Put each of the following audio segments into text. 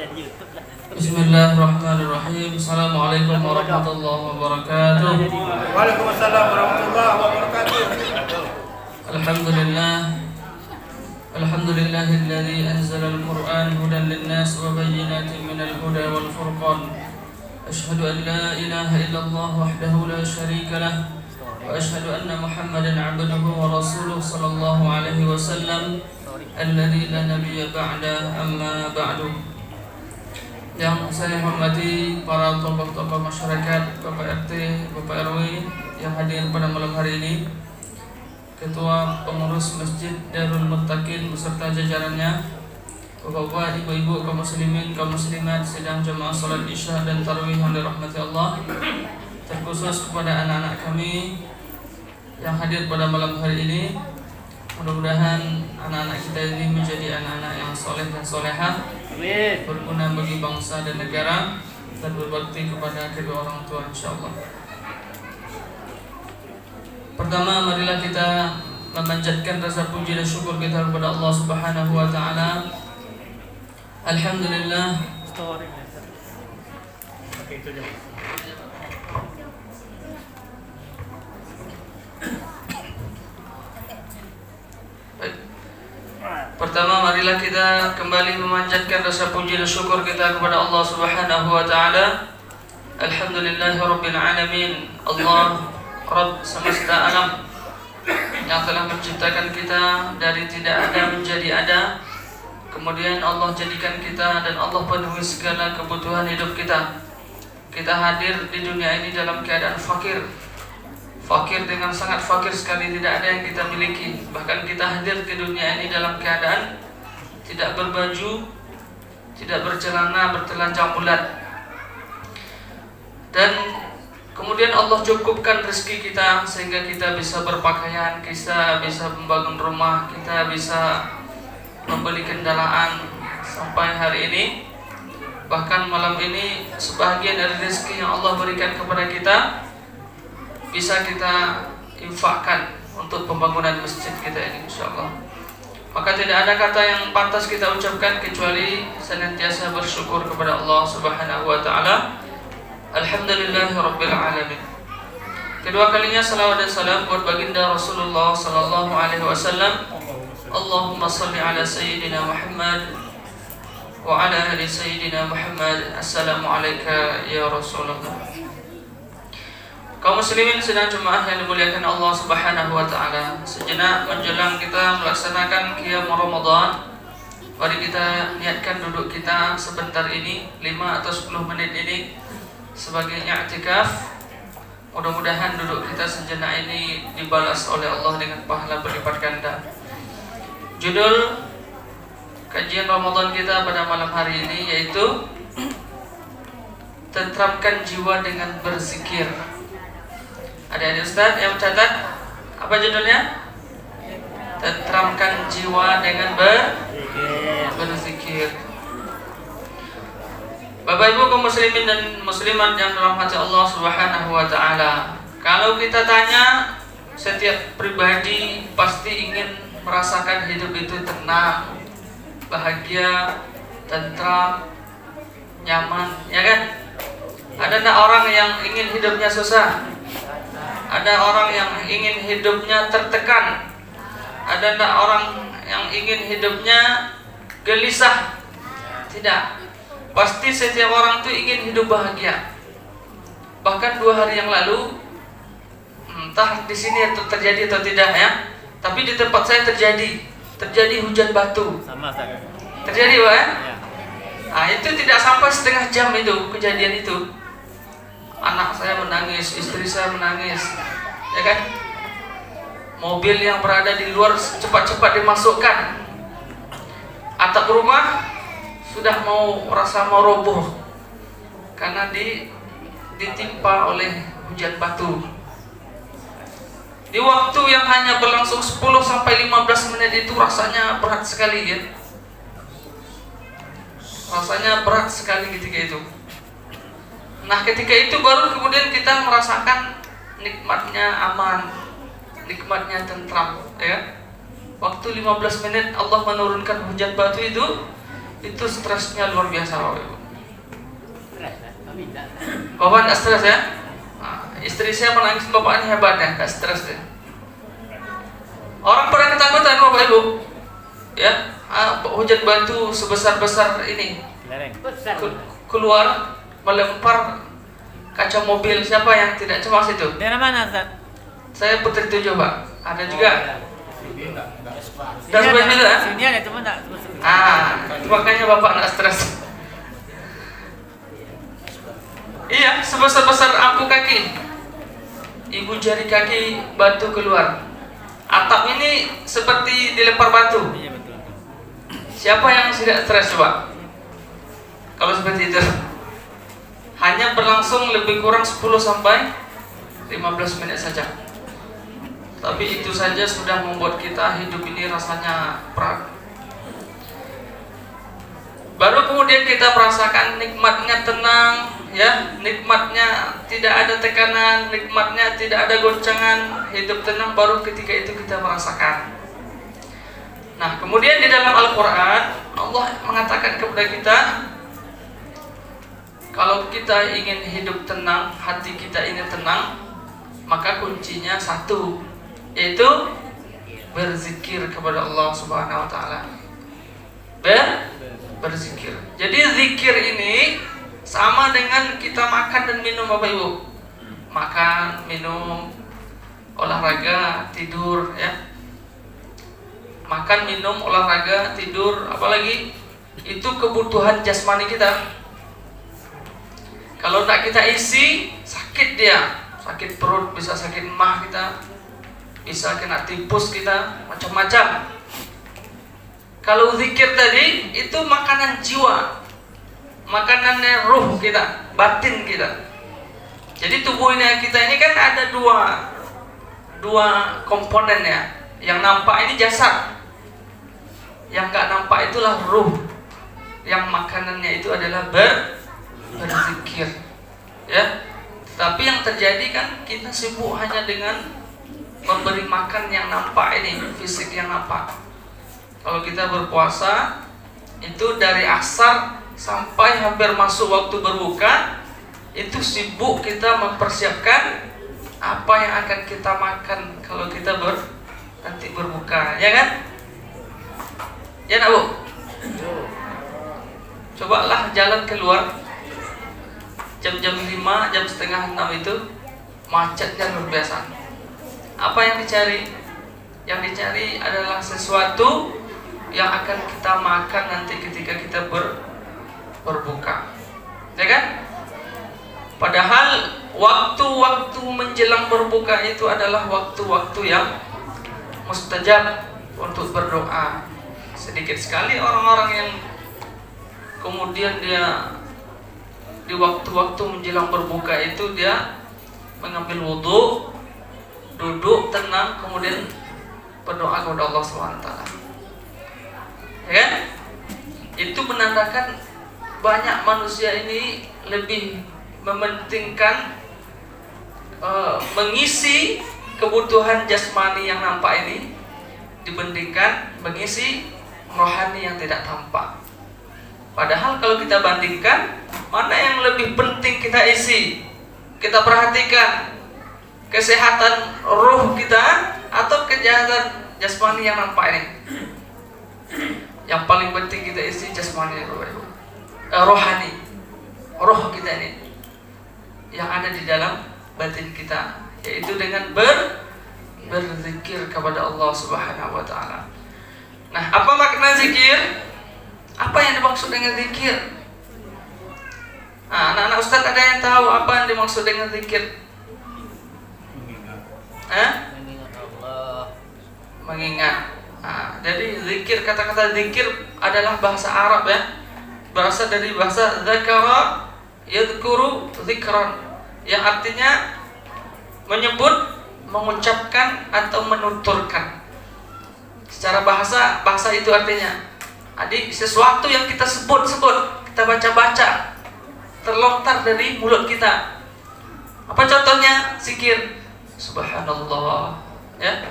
Bismillahirrahmanirrahim. Assalamualaikum warahmatullahi wabarakatuh. Waalaikumsalam warahmatullahi wabarakatuh. Alhamdulillahilladzi anzala al-Qur'an hudan lin-nas wa bayyinatin minal huda wal furqan. Asyhadu an la ilaha illallah wahdahu la syarika lah wa asyhadu anna Muhammadan 'abduhu wa rasuluhu sallallahu alaihi wasallam alladzi la nabiyya ba'da, amma ba'du. Yang saya hormati para tokoh-tokoh masyarakat, Bapak RT, Bapak RW yang hadir pada malam hari ini, Ketua Pengurus Masjid Darul Muttaqin beserta jajarannya, Bapak-bapak, ibu-ibu, kaum muslimin, kaum muslimat sedang jemaah salat Isya dan tarawih yang dirahmati Allah, terkhusus kepada anak-anak kami yang hadir pada malam hari ini. Mudah-mudahan anak-anak kita ini menjadi anak-anak yang soleh dan solehah, berguna bagi bangsa dan negara, dan berbakti kepada kedua orang tua, insyaallah. Pertama, marilah kita memanjatkan rasa puji dan syukur kita kepada Allah Subhanahu wa taala. Alhamdulillah. Pertama, marilah kita kembali memanjatkan rasa puji dan syukur kita kepada Allah Subhanahu wa taala. Alhamdulillahirabbil alamin. Allah Rabb semesta alam yang telah menciptakan kita dari tidak ada menjadi ada. Kemudian Allah jadikan kita dan Allah penuhi segala kebutuhan hidup kita. Kita hadir di dunia ini dalam keadaan fakir. Fakir dengan sangat fakir sekali, tidak ada yang kita miliki. Bahkan kita hadir ke dunia ini dalam keadaan tidak berbaju, tidak bercelana, bertelanjang bulat. Dan kemudian Allah cukupkan rezeki kita sehingga kita bisa berpakaian, kita bisa membangun rumah, kita bisa membeli kendaraan sampai hari ini. Bahkan malam ini sebahagian dari rezeki yang Allah berikan kepada kita bisa kita infakkan untuk pembangunan masjid kita ini, insyaallah. Maka tidak ada kata yang pantas kita ucapkan kecuali senantiasa bersyukur kepada Allah Subhanahu wa taala. Alhamdulillahirabbil alamin. Kedua kalinya salawat dan salam buat baginda Rasulullah sallallahu alaihi wasallam. Allahumma shalli ala sayyidina Muhammad wa ala ali sayyidina Muhammad. Assalamu alayka ya Rasulullah. Kaum muslimin sedang jemaah yang dimuliakan Allah Subhanahu wa taala, sejenak menjelang kita melaksanakan qiyam Ramadan, mari kita niatkan duduk kita sebentar ini, 5 atau 10 menit ini sebagai i'tikaf. Mudah-mudahan duduk kita sejenak ini dibalas oleh Allah dengan pahala berlipat ganda. Judul kajian Ramadan kita pada malam hari ini yaitu Tentramkan jiwa dengan berzikir. Ada Ustaz yang mencatat apa judulnya? Tentramkan jiwa dengan berzikir. Bapak Ibu kaum muslimin dan muslimat yang dirahmati Allah Subhanahu wa taala, kalau kita tanya, setiap pribadi pasti ingin merasakan hidup itu tenang, bahagia, tentram, nyaman, ya kan? Ada enggak orang yang ingin hidupnya susah? Ada orang yang ingin hidupnya tertekan. Ada enggak orang yang ingin hidupnya gelisah? Tidak. Pasti setiap orang itu ingin hidup bahagia. Bahkan 2 hari yang lalu, entah di sini itu terjadi atau tidak ya, tapi di tempat saya terjadi hujan batu. Sama saya. Terjadi Pak ya? Ya. Nah, itu tidak sampai setengah jam itu kejadian itu. Anak saya menangis, istri saya menangis, ya kan? Mobil yang berada di luar cepat-cepat dimasukkan. Atap rumah sudah mau roboh karena ditimpa oleh hujan batu. Di waktu yang hanya berlangsung 10 sampai 15 menit itu rasanya berat sekali ya. Rasanya berat sekali ketika itu. Nah, ketika itu baru kemudian kita merasakan nikmatnya aman, nikmatnya tentram, ya. Waktu 15 menit Allah menurunkan hujan batu itu, itu stresnya luar biasa Bapak Ibu. Bapak nggak stres ya? Nah, istri saya menangis, bapak ini hebat ya, nggak stres deh. Orang pada ketakutan Bapak Ibu, ya, hujan batu sebesar-besar ini keluar melempar kaca mobil. Siapa yang tidak cemas itu? Daerah mana, Ustaz? Saya Putri 7 Pak. Ada juga. Dan Sini sebenarnya ada, sini ada cuma enggak. makanya bapak nggak stres. Iya, sebesar-besar angku kaki, ibu jari kaki, batu keluar. Atap ini seperti dilempar batu. Iya betul. Siapa yang tidak stres coba? Kalau seperti itu, hanya berlangsung lebih kurang 10 sampai 15 menit saja. Tapi itu saja sudah membuat kita hidup ini rasanya berat. Baru kemudian kita merasakan nikmatnya tenang, ya, nikmatnya tidak ada tekanan, nikmatnya tidak ada goncangan, hidup tenang. Baru ketika itu kita merasakan. Nah, kemudian di dalam Al-Quran Allah mengatakan kepada kita, kalau kita ingin hidup tenang, hati kita ingin tenang, maka kuncinya satu, yaitu berzikir kepada Allah Subhanahu wa taala. Berzikir. Jadi zikir ini sama dengan kita makan dan minum Bapak Ibu. Makan, minum, olahraga, tidur ya. Makan, minum, olahraga, tidur, apalagi itu kebutuhan jasmani kita. Kalau tidak kita isi, sakit dia. Sakit perut, bisa sakit mah kita, bisa kena tipus kita, macam-macam. Kalau zikir tadi itu makanan jiwa, makanannya ruh kita, batin kita. Jadi tubuhnya kita ini kan ada dua komponen ya. Yang nampak ini jasad, yang nggak nampak itulah ruh. Yang makanannya itu adalah berzikir, ya. Tapi yang terjadi kan kita sibuk hanya dengan memberi makan yang nampak ini, fisik yang nampak. Kalau kita berpuasa itu dari asar sampai hampir masuk waktu berbuka, itu sibuk kita mempersiapkan apa yang akan kita makan kalau kita nanti berbuka, ya kan? Ya nak Bu? Cobalah jalan keluar jam-jam 5, jam setengah 6 itu macetnya luar biasa. Apa yang dicari? Yang dicari adalah sesuatu yang akan kita makan nanti ketika kita berbuka, ya kan? Padahal waktu-waktu menjelang berbuka itu adalah waktu-waktu yang mustajab untuk berdoa. Sedikit sekali orang-orang yang kemudian dia di waktu-waktu menjelang berbuka itu dia mengambil wudhu, duduk tenang, kemudian berdoa kepada Allah SWT. Ya kan? Itu menandakan banyak manusia ini lebih mementingkan mengisi kebutuhan jasmani yang nampak ini dibandingkan mengisi rohani yang tidak tampak. Padahal kalau kita bandingkan, mana yang lebih penting kita isi, kita perhatikan, kesehatan ruh kita atau kejahatan jasmani yang nampak ini? Yang paling penting kita isi jasmani, rohani, roh kita ini yang ada di dalam batin kita, yaitu dengan berzikir kepada Allah Subhanahu wa taala. Nah, apa makna zikir? Apa yang dimaksud dengan zikir? Nah, anak-anak Ustaz ada yang tahu apa yang dimaksud dengan zikir? Mengingat Allah. Mengingat. Nah, jadi zikir, kata-kata zikir adalah bahasa Arab ya. Berasal dari bahasa zakara yadhkuru zikran, yang artinya menyebut, mengucapkan atau menuturkan. Secara bahasa itu artinya jadi sesuatu yang kita sebut-sebut, kita baca-baca, terlontar dari mulut kita. Apa contohnya? Zikir Subhanallah, ya.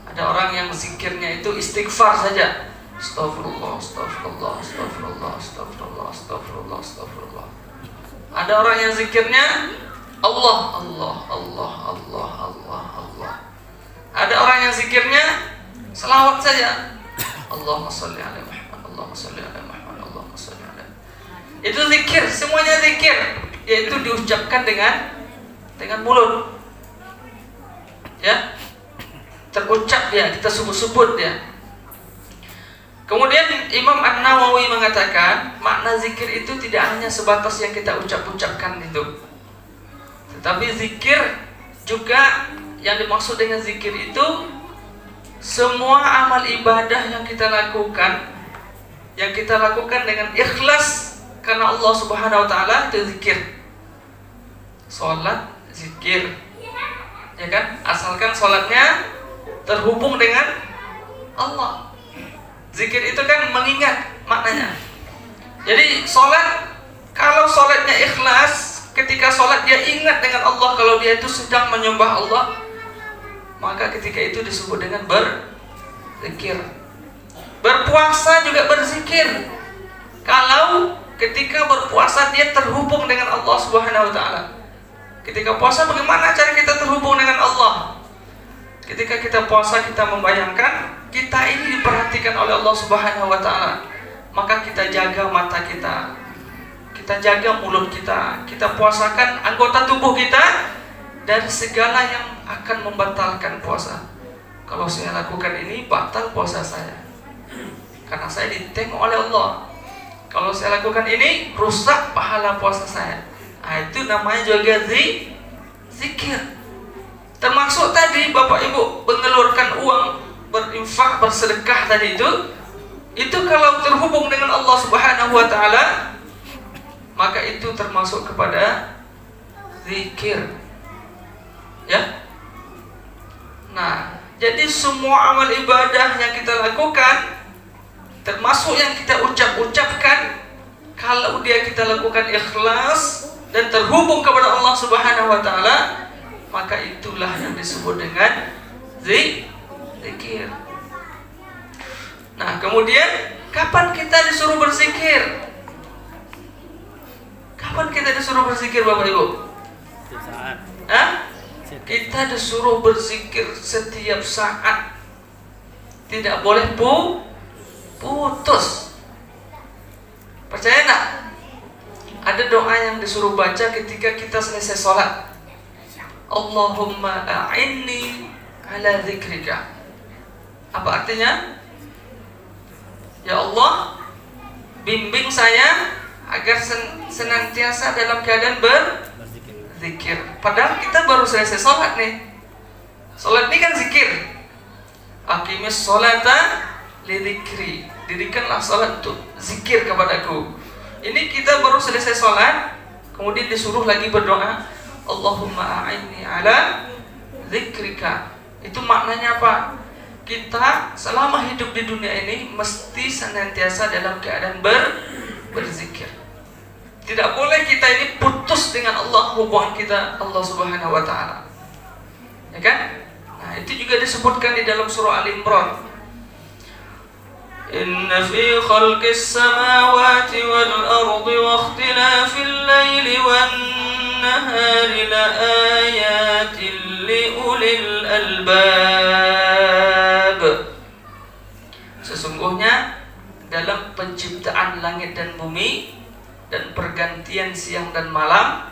Ada orang yang zikirnya itu istighfar saja. Astagfirullah, astagfirullah, astagfirullah, astagfirullah, astagfirullah, astagfirullah. Ada orang yang zikirnya Allah, Allah, Allah, Allah, Allah, Allah. Ada orang yang zikirnya selawat saja. Allahumma sholli ala Muhammad, Allahumma sholli ala Muhammad, Allahumma sholli ala. Itu zikir, semuanya zikir, yaitu diucapkan dengan mulut. Ya. Terucap dia, kita sebut-sebut dia. Kemudian Imam An-Nawawi mengatakan makna zikir itu tidak hanya sebatas yang kita ucapkan itu, tetapi zikir juga yang dimaksud dengan zikir itu semua amal ibadah yang kita lakukan dengan ikhlas karena Allah Subhanahu wa taala, itu zikir. Salat zikir, ya kan? Asalkan salatnya terhubung dengan Allah. Zikir itu kan mengingat maknanya. Jadi sholat, kalau sholatnya ikhlas, ketika sholat dia ingat dengan Allah, kalau dia itu sedang menyembah Allah, maka ketika itu disebut dengan berzikir. Berpuasa juga berzikir. Kalau ketika berpuasa dia terhubung dengan Allah Subhanahu wa taala. Ketika puasa bagaimana cara kita terhubung dengan Allah? Ketika kita puasa kita membayangkan kita ini diperhatikan oleh Allah Subhanahu wa taala. Maka kita jaga mata kita. Kita jaga mulut kita. Kita puasakan anggota tubuh kita dari segala yang akan membatalkan puasa. Kalau saya lakukan ini batal puasa saya. Karena saya ditengok oleh Allah. Kalau saya lakukan ini rusak pahala puasa saya. Itu namanya juga zikir. Termasuk tadi Bapak Ibu mengeluarkan uang, berinfak, bersedekah tadi itu kalau terhubung dengan Allah Subhanahu wa taala, maka itu termasuk kepada zikir. Ya. Nah, jadi semua amal ibadah yang kita lakukan, termasuk yang kita ucapkan, kalau dia kita lakukan ikhlas dan terhubung kepada Allah Subhanahu wa taala, maka itulah yang disebut dengan zikir. Nah, kemudian kapan kita disuruh berzikir? Kapan kita disuruh berzikir, Bapak Ibu? Kita disuruh berzikir setiap saat. Tidak boleh putus. Percaya enggak? Ada doa yang disuruh baca ketika kita selesai sholat. Allahumma a'inni ala zikrika. Apa artinya? Ya Allah, bimbing saya agar senantiasa dalam keadaan berzikir. Padahal kita baru selesai sholat nih. Sholat ini kan zikir. Aqimis sholata li dzikri. Dirikanlah sholat untuk zikir kepadaku. Ini kita baru selesai sholat, kemudian disuruh lagi berdoa, Allahumma a'inni ala zikrika. Itu maknanya apa? Kita selama hidup di dunia ini mesti senantiasa dalam keadaan berzikir. Tidak boleh kita ini putus dengan Allah, hubungan kita Allah Subhanahu wa taala. Ya kan? Nah, itu juga disebutkan di dalam surah Al-Imran. Inna fi khalqis samawati wal ardi wa ikhtilafil laili wan nahari la ayatin li ulil albab. Sesungguhnya dalam penciptaan langit dan bumi dan pergantian siang dan malam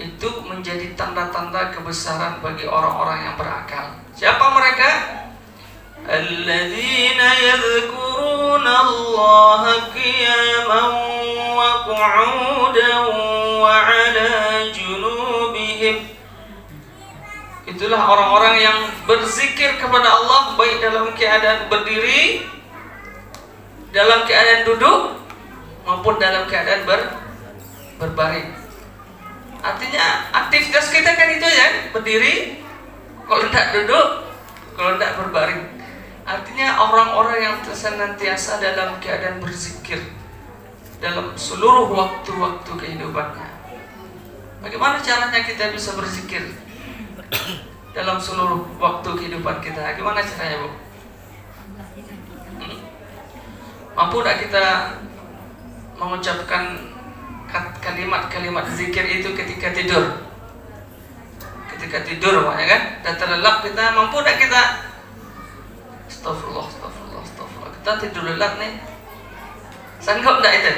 itu menjadi tanda-tanda kebesaran bagi orang-orang yang berakal. Siapa mereka? Alladzina yadhkuruna Allah qiyaman wa qu'udan wa 'ala junubihim. Itulah orang-orang yang berzikir kepada Allah baik dalam keadaan berdiri, dalam keadaan duduk, maupun dalam keadaan berbaring. Artinya aktivitas kita kan itu ya, berdiri, kalau tidak duduk, kalau tidak berbaring. Artinya orang-orang yang senantiasa dalam keadaan berzikir dalam seluruh waktu-waktu kehidupannya. Bagaimana caranya kita bisa berzikir dalam seluruh waktu kehidupan kita? Gimana caranya, Bu? Mampu tak kita mengucapkan kalimat-kalimat zikir itu ketika tidur? Ketika tidur, ya kan? Dan terlelap kita mampu tak kita astagfirullah, astagfirullah, astagfirullah. Kita tidur lelap nih. Sanggup tak itu?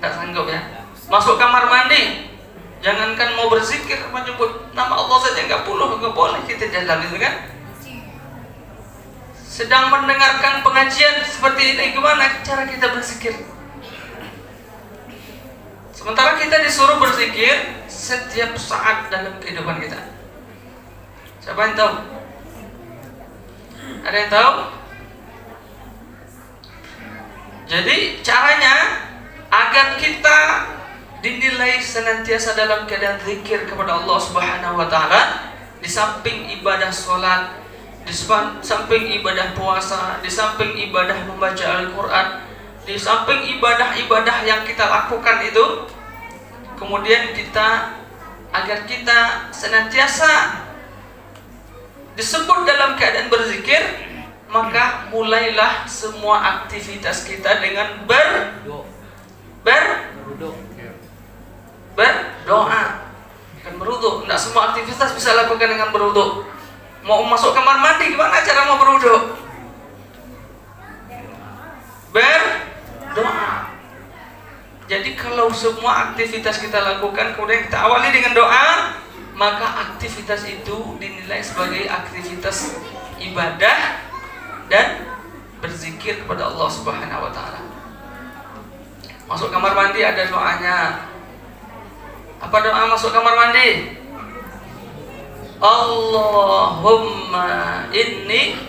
Tak sanggup ya. Masuk kamar mandi, jangankan mau berzikir, menyebut nama Allah saja nggak boleh kita jalan itu kan? Sedang mendengarkan pengajian seperti ini, gimana cara kita berzikir? Sementara kita disuruh berzikir setiap saat dalam kehidupan kita. Siapa yang tahu? Ada yang tahu? Jadi caranya agar kita dinilai senantiasa dalam keadaan zikir kepada Allah Subhanahu wa taala, di samping ibadah sholat, di samping ibadah puasa, di samping ibadah membaca Al-Quran, di samping ibadah-ibadah yang kita lakukan itu, kemudian kita agar kita senantiasa disebut dalam keadaan berzikir, maka mulailah semua aktivitas kita dengan berdoa. Kan berwudu, tidak semua aktivitas bisa lakukan dengan berwudu. Mau masuk kamar mandi, gimana cara mau berwudu? Berdoa. Jadi kalau semua aktivitas kita lakukan kemudian kita awali dengan doa, maka aktivitas itu dinilai sebagai aktivitas ibadah dan berzikir kepada Allah Subhanahu wa taala. Masuk kamar mandi ada doanya. Apa doa masuk kamar mandi? Allahumma inni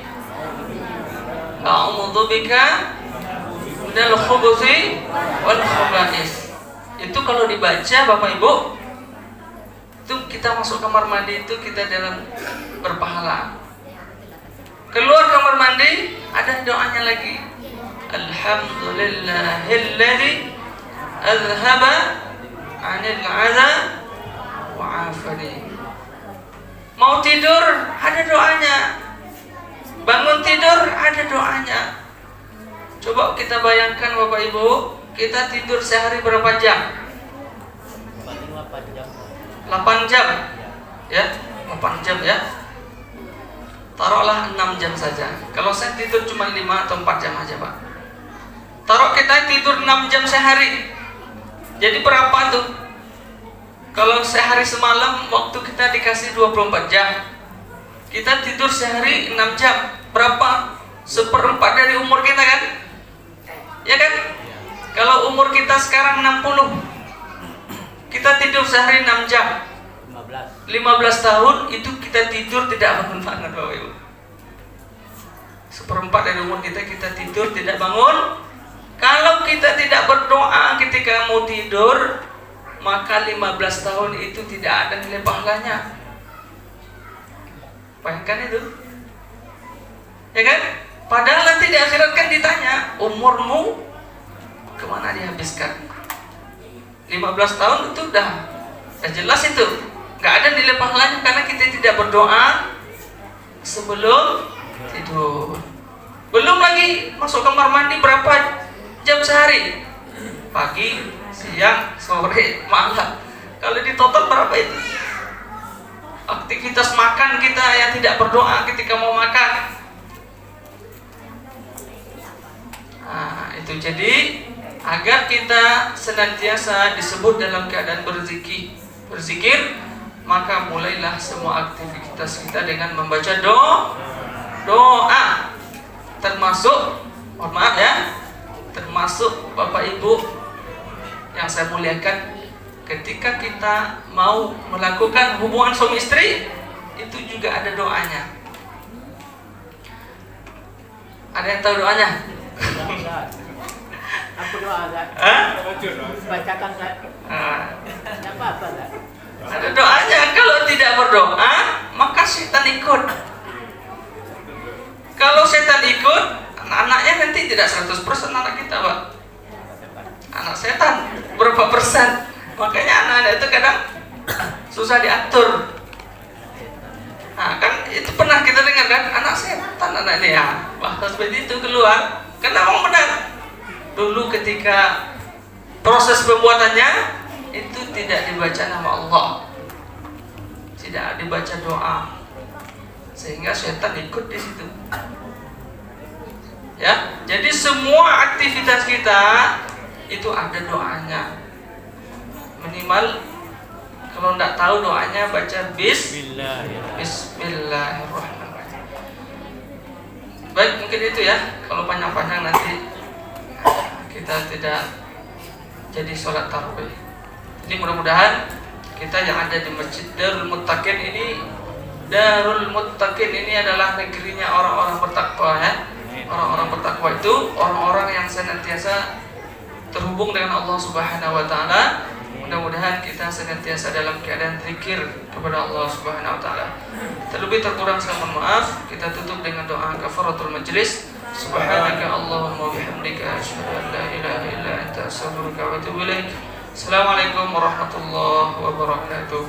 a'udzubika minal khubuthi wal khaba'is. Itu kalau dibaca Bapak Ibu, itu kita masuk kamar mandi itu kita dalam berpahala. Keluar kamar mandi ada doanya lagi. Alhamdulillahilladzi azhaba 'anil 'adza wa 'afani. Mau tidur ada doanya. Bangun tidur ada doanya. Coba kita bayangkan Bapak Ibu, kita tidur sehari berapa jam? 8 jam. Ya, 8 jam ya. Taruhlah 6 jam saja. Kalau saya tidur cuma 5 atau 4 jam aja, Pak. Taruh kita tidur 6 jam sehari. Jadi berapa tuh? Kalau sehari semalam waktu kita dikasih 24 jam, kita tidur sehari 6 jam. Berapa? 1/4 dari umur kita kan? Ya kan? Kalau umur kita sekarang 60, kita tidur sehari 6 jam. 15 tahun itu kita tidur tidak bangun-bangun Bapak Ibu. 1/4 dari umur kita tidur tidak bangun. Kalau kita tidak berdoa ketika mau tidur, maka 15 tahun itu tidak ada nilai pahalanya. Bayangkan itu, ya kan? Padahal nanti di akhirat kan ditanya, umurmu kemana dihabiskan? 15 tahun itu udah jelas itu, nggak ada nilai pahalanya karena kita tidak berdoa sebelum tidur. Belum lagi masuk kamar mandi berapa jam sehari? Pagi, siang, sore, malam. Kalau di total berapa itu? Aktivitas makan kita yang tidak berdoa ketika mau makan. Nah, itu jadi agar kita senantiasa disebut dalam keadaan berzikir, maka mulailah semua aktivitas kita dengan membaca doa. Termasuk, mohon maaf ya, termasuk Bapak Ibu yang saya muliakan, ketika kita mau melakukan hubungan suami istri, itu juga ada doanya. Ada yang tahu doanya? Aku doa enggak? Bacakan enggak? Apa-apa enggak? Ada doanya. Kalau tidak berdoa, maka setan ikut. Kalau setan ikut, anak-anaknya nanti tidak 100% anak kita, Pak. Anak setan berapa persen? Makanya anak-anak itu kadang susah diatur. Nah, kan itu pernah kita dengar kan, anak setan anak ini ya. Bahkan seperti itu keluar. Karena memang benar. Dulu ketika proses pembuatannya itu tidak dibaca nama Allah, tidak dibaca doa, sehingga setan ikut di situ. Ya, jadi semua aktivitas kita itu ada doanya. Minimal kalau tidak tahu doanya baca Bismillahirrahmanirrahim. Baik, mungkin itu ya. Kalau panjang-panjang nanti kita tidak jadi sholat tarawih. Jadi mudah-mudahan kita yang ada di Masjid Darul Muttaqin ini, Darul Muttaqin ini adalah negerinya orang-orang bertakwa ya. Orang-orang bertakwa itu orang-orang yang senantiasa terhubung dengan Allah Subhanahu wa taala. Mudah-mudahan kita senantiasa dalam keadaan zikir kepada Allah Subhanahu wa taala. Terlebih terkurang saya mohon maaf. Kita tutup dengan doa kafaratul majlis. Subhanaka Allahumma bihamdika asyhadu an la ilaha illa anta astaghfiruka wa atubu ilaik. Assalamualaikum warahmatullahi wabarakatuh.